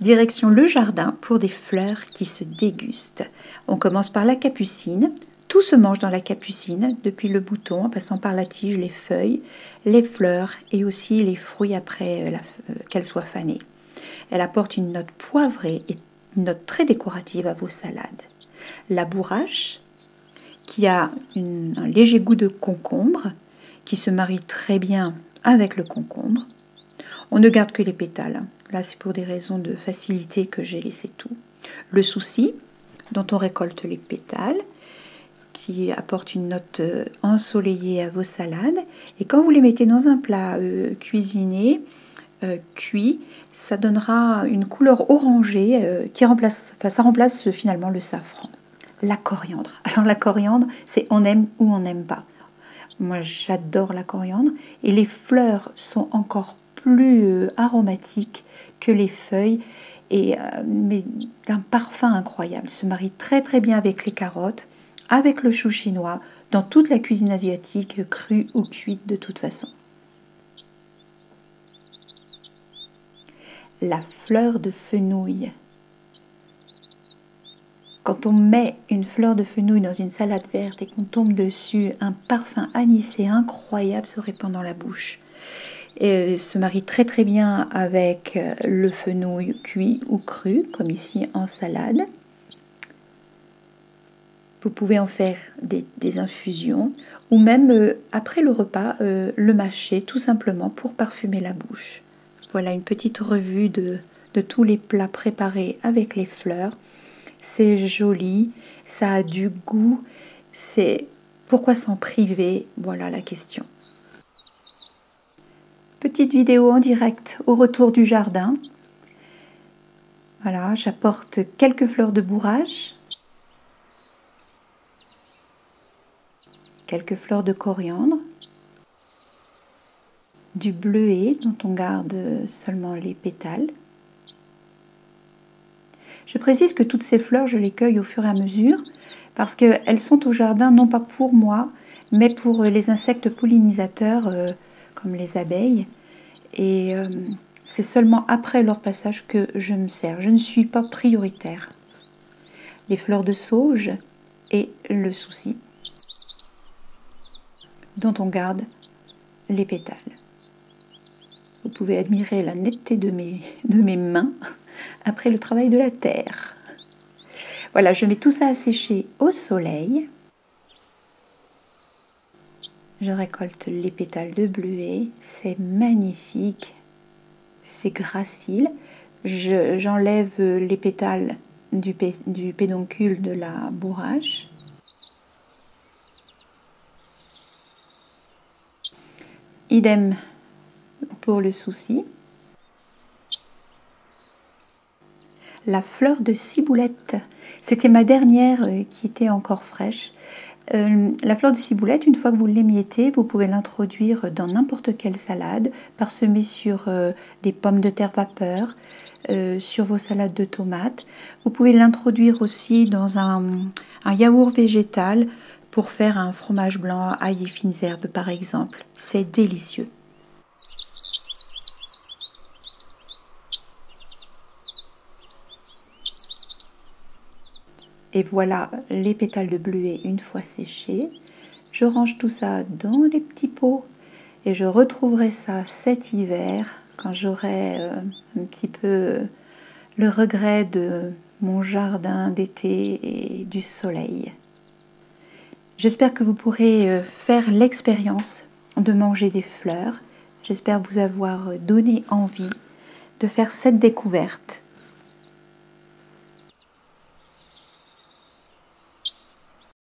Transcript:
Direction le jardin pour des fleurs qui se dégustent. On commence par la capucine. Tout se mange dans la capucine, depuis le bouton, en passant par la tige, les feuilles, les fleurs et aussi les fruits après qu'elles soient fanées. Elle apporte une note poivrée et une note très décorative à vos salades. La bourrache, qui a un léger goût de concombre, qui se marie très bien avec le concombre. On ne garde que les pétales. Là, c'est pour des raisons de facilité que j'ai laissé tout. Le souci, dont on récolte les pétales, qui apporte une note ensoleillée à vos salades. Et quand vous les mettez dans un plat cuisiné, cuit, ça donnera une couleur orangée qui remplace, ça remplace finalement le safran. La coriandre. Alors la coriandre, c'est on aime ou on n'aime pas. Moi, j'adore la coriandre et les fleurs sont encore plus aromatiques que les feuilles et mais d'un parfum incroyable. Elle se marie très très bien avec les carottes, avec le chou chinois, dans toute la cuisine asiatique, crue ou cuite de toute façon. La fleur de fenouil. Quand on met une fleur de fenouil dans une salade verte et qu'on tombe dessus, un parfum anisé incroyable se répand dans la bouche. Et se marie très très bien avec le fenouil cuit ou cru, comme ici en salade. Vous pouvez en faire des infusions ou même après le repas le mâcher tout simplement pour parfumer la bouche. Voilà une petite revue de tous les plats préparés avec les fleurs. C'est joli, ça a du goût, c'est pourquoi s'en priver? Voilà la question. Petite vidéo en direct au retour du jardin. Voilà, j'apporte quelques fleurs de bourrache, quelques fleurs de coriandre, du bleuet dont on garde seulement les pétales. Je précise que toutes ces fleurs, je les cueille au fur et à mesure parce qu'elles sont au jardin non pas pour moi, mais pour les insectes pollinisateurs comme les abeilles. Et c'est seulement après leur passage que je me sers. Je ne suis pas prioritaire. Les fleurs de sauge et le souci, dont on garde les pétales. Vous pouvez admirer la netteté de mes mains après le travail de la terre. Voilà, je mets tout ça à sécher au soleil. Je récolte les pétales de bleuet, c'est magnifique, c'est gracile. J'enlève les pétales du pédoncule de la bourrache. Idem pour le souci. La fleur de ciboulette, c'était ma dernière qui était encore fraîche. La fleur de ciboulette, une fois que vous l'émiettez, vous pouvez l'introduire dans n'importe quelle salade, parsemée sur des pommes de terre vapeur, sur vos salades de tomates. Vous pouvez l'introduire aussi dans un yaourt végétal pour faire un fromage blanc, ail et fines herbes par exemple. C'est délicieux. Et voilà les pétales de bleuet une fois séchés. Je range tout ça dans les petits pots et je retrouverai ça cet hiver quand j'aurai un petit peu le regret de mon jardin d'été et du soleil. J'espère que vous pourrez faire l'expérience de manger des fleurs. J'espère vous avoir donné envie de faire cette découverte